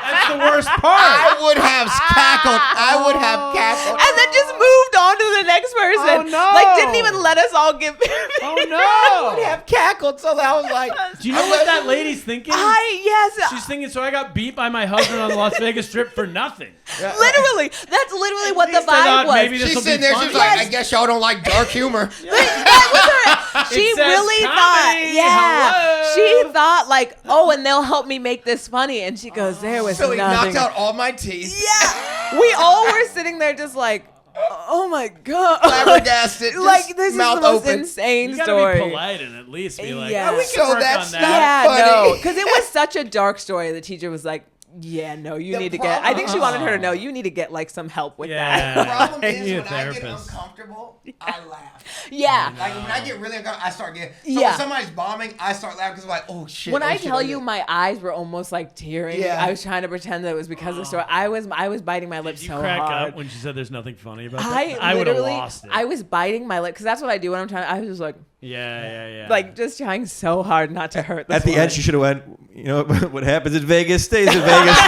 That's the worst part. I would have cackled. I would have cackled. And then just moved on to the next person. Oh, no. Like, didn't even let us all give. Oh no! They have cackled, so that was like. Do you know what that lady's thinking? Yes. She's thinking, so I got beat by my husband on the Las Vegas Strip for nothing. Literally, that's literally what the least I vibe thought was. maybe this She's will sitting be there. funny. She was like, "I guess y'all don't like dark humor." That was her. She It says really comedy. thought, yeah. Hello. She thought like, oh, and they'll help me make this funny. And she goes, there was So he nothing. knocked out all my teeth. Yeah, we all were sitting there just like, oh my god, Flabbergasted. just like this is the mouth most open. insane You gotta story. be polite and at least be like, Yeah. oh, we can So work that's on not- that. Yeah, funny. no, because it was such a dark story. The teacher was like, yeah, no, you The need to get. I think she problem- wanted her to know you need to get like some help with Yeah. The that. problem I is need a when I get therapist. uncomfortable, I laugh. Yeah. Like when I get really uncomfortable, I start getting. So Yeah. when somebody's bombing, I start laughing because I'm like, oh shit. When oh, I shit, tell oh, you shit. my eyes were almost like tearing, Yeah. I was trying to pretend that it was because of the story. I was biting my lips Did you so crack hard. up when she said there's nothing funny about that? I would have literally, lost it. I was biting my lip because that's what I do when I'm trying. I was just like, yeah. like just trying so hard not to hurt. This At the woman. end, she should have went. You know what happens in Vegas stays in Vegas.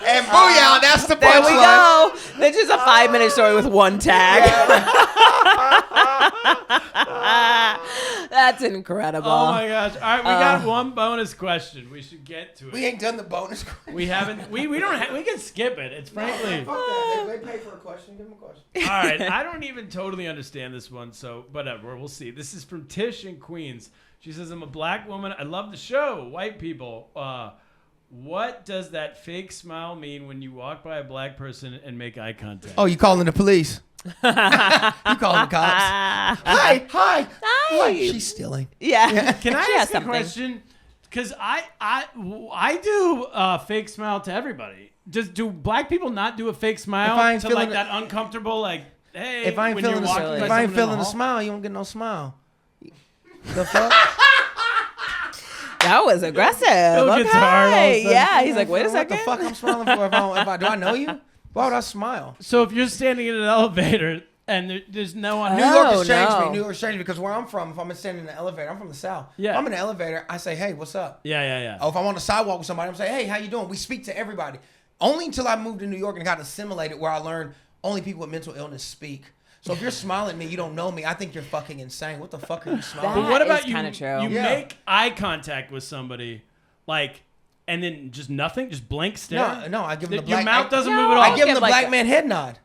And booyah, that's the There we punchline. go. This is a 5-minute story with one tag. That's incredible. Oh my gosh! All right, we got one bonus question. We should get to it. We ain't done the bonus question. We haven't. We don't. We can skip it. It's frankly. Fuck that. They pay for a question. Give them a question. All right, I don't even totally understand this one, so whatever. We'll see. This is from Tish in Queens. She says, "I'm a black woman. I love the show. White people. What does that fake smile mean when you walk by a black person and make eye contact?" Oh, you calling the police? You calling the cops? Hi. Like, she's stealing. Yeah. Can I She has ask a something. question? Because I do a fake smile to everybody. Do black people not do a fake smile If I ain't to feeling like that uncomfortable like, hey, If I ain't when you're feeling walking by the, if I someone ain't in feeling the the hall? smile, you don't get no smile. The fuck? That was aggressive. Phil gets hard all of a Okay. sudden. Yeah. He's like, wait a What second. the fuck I'm smiling for? Do I know you? Why would I smile? So if you're standing in an elevator and there's no one, New York has changed no. me. New York has changed me because where I'm from, if I'm standing in the elevator, I'm from the South. Yeah. If I'm in the elevator, I say, hey, what's up? Yeah. Oh, if I'm on the sidewalk with somebody, I'm saying, hey, how you doing? We speak to everybody. Only until I moved to New York and got assimilated where I learned only people with mental illness speak. So if you're smiling at me, you don't know me. I think you're fucking insane. What the fuck are you smiling? But what That about is you? kinda true. You Yeah. make eye contact with somebody, like, and then just nothing, just blank stare. No, I give him the Your black. mouth doesn't No, move at all. I give him give the like black a- man head nod.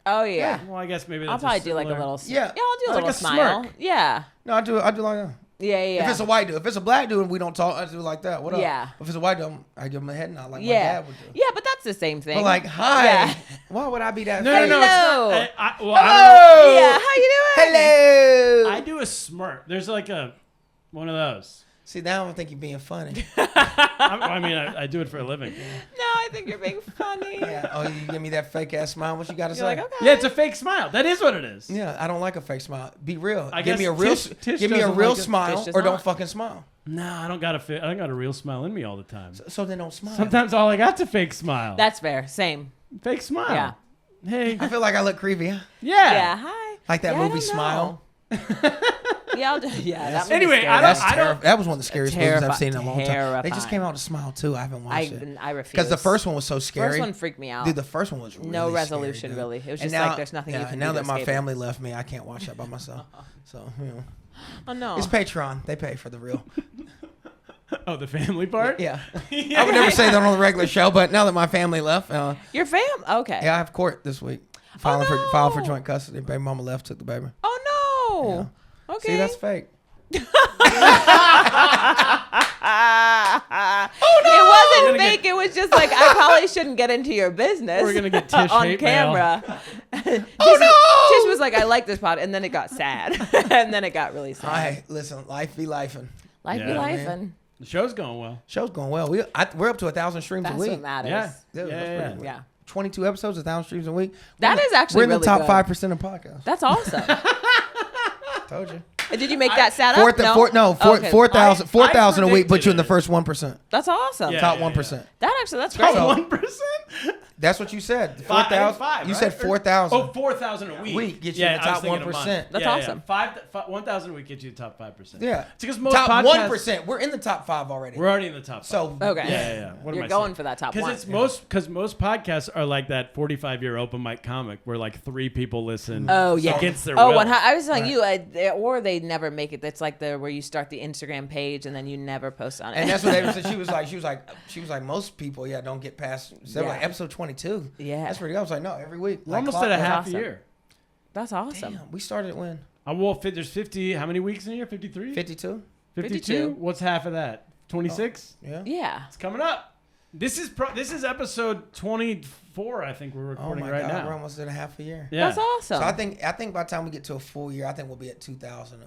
Oh yeah. Well, I guess maybe that's I'll probably do like a similar- little. Yeah. Yeah, I'll do a Like little a smile. smirk. Yeah. No, I do like that. Yeah. If it's a white dude, if it's a black dude and we don't talk, I do like that. What up? Yeah. If it's a white dude, I give him a head nod like my Yeah. dad would do. Yeah, but that's the same thing. But like, hi. Yeah. Why would I be that? No, fake? no, it's Hello. not. I don't know. Yeah. How you doing? Hello. I do a smirk. There's like one of those. See, now I don't think you're being funny. I do it for a living. No, I think you're being funny. Yeah. Oh, you give me that fake ass smile. What you got to You're say? like, okay. Yeah, it's a fake smile. That is what it is. Yeah, I don't like a fake smile. Be real. I Give guess me a real. Tish give me a doesn't real like it. smile, Tish does or don't not. fucking smile. No, I don't got a real smile in me all the time. So then don't smile. Sometimes all I got's a fake smile. That's fair. Same. fake smile. Yeah. Hey. I feel like I look creepy. Huh? Yeah. Yeah. Hi. Like that Yeah, I movie don't Smile. Yeah. I'll do. Yeah. That Anyway, movie's I scary. don't- That's terrible. That was one of the scariest movies I've seen in a long time. They terrifying. just came out with Smile too. I haven't watched it. I refuse. Because the first one was so scary. First one freaked me out. Dude, the first one was really No scary, resolution, dude. really. It was And just like, there's nothing you yeah, can and do now to that my escape it. family left me, I can't watch that by myself. So, you know. Oh no. It's Patreon. They pay for the real. Oh, the family part? Yeah. I would never say that on the regular show, but now that my family left, Your fam? Okay. yeah, I have court this week. Filed for joint custody. Baby mama left, took the baby. Oh no. Okay. See, that's fake. It wasn't fake. It was just like I probably shouldn't get into your business. We're gonna get Tish on hate mail. camera. Tish was like, I like this pod, and then it got sad, and then it got really sad. Hey, listen, life be lifing. Life be Yeah, life, man. and The show's going well. Show's going well. We're up to 1,000 streams that's a week. what matters. Yeah. Dude, Yeah, that's yeah, pretty- Yeah. 22 episodes, 1,000 streams a week. That is actually we're in the really top good. 5% of podcasts. That's awesome. Told you. Did you make that stat up? Okay. 4,000 a week predicted put you in the it. first 1%. That's awesome. Yeah. Top 1%. That actually, that's Top great. 1%? That's what you said. 4,000. You said 4,000. Oh, 4,000 a week. Get you in the top 1%. That's awesome. 1,000 a week gets you the top 5%. Yeah. It's because most top podcasts, 1%. We're in the top 5 already. We're already in the top 5. So okay. Yeah. What You're am I going saying? for that top 1. Because most podcasts are like that 45-year open mic comic where like 3 people listen. Oh yeah. Against their will. I was telling you, or they never make it. That's like where you start the Instagram page and then you never post on it. And that's what they said. She was like most people, don't get past. So like episode 22. Yeah. That's pretty good. I was like, no, every week. We're almost at a half a awesome. year. That's awesome. Damn, we started when? There's 50. How many weeks in a year? 53. 52. 52. What's half of that? 26. Yeah. It's coming up. This is episode 24. I think we're recording oh my right God, now. We're almost at a half a year. Yeah. That's awesome. So I think by the time we get to a full year, I think we'll be at 2,000.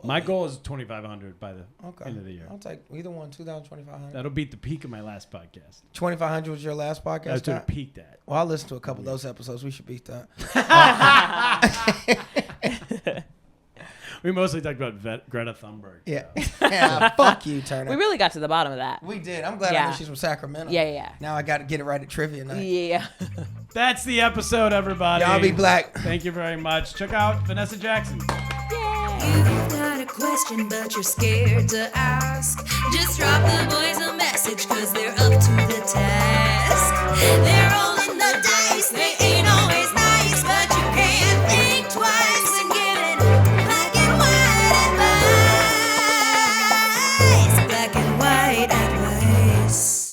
My goal is 2,500 by the end of the year. I'll take either one, 2,000, 2,500. That'll beat the peak of my last podcast. 2,500 was your last podcast? That's what peaked at. Well, I listened to a couple of those episodes. We should beat that. We mostly talked about Greta Thunberg. Yeah. Yeah. Fuck you, Turner. We really got to the bottom of that. We did. I'm glad I know she's from Sacramento. Yeah. Now I got to get it right at trivia night. Yeah. That's the episode, everybody. Y'all be black. Thank you very much. Check out Vanessa Jackson. You've got a question, but you're scared to ask. Just drop the boys a message, 'cause they're up to the task. They're all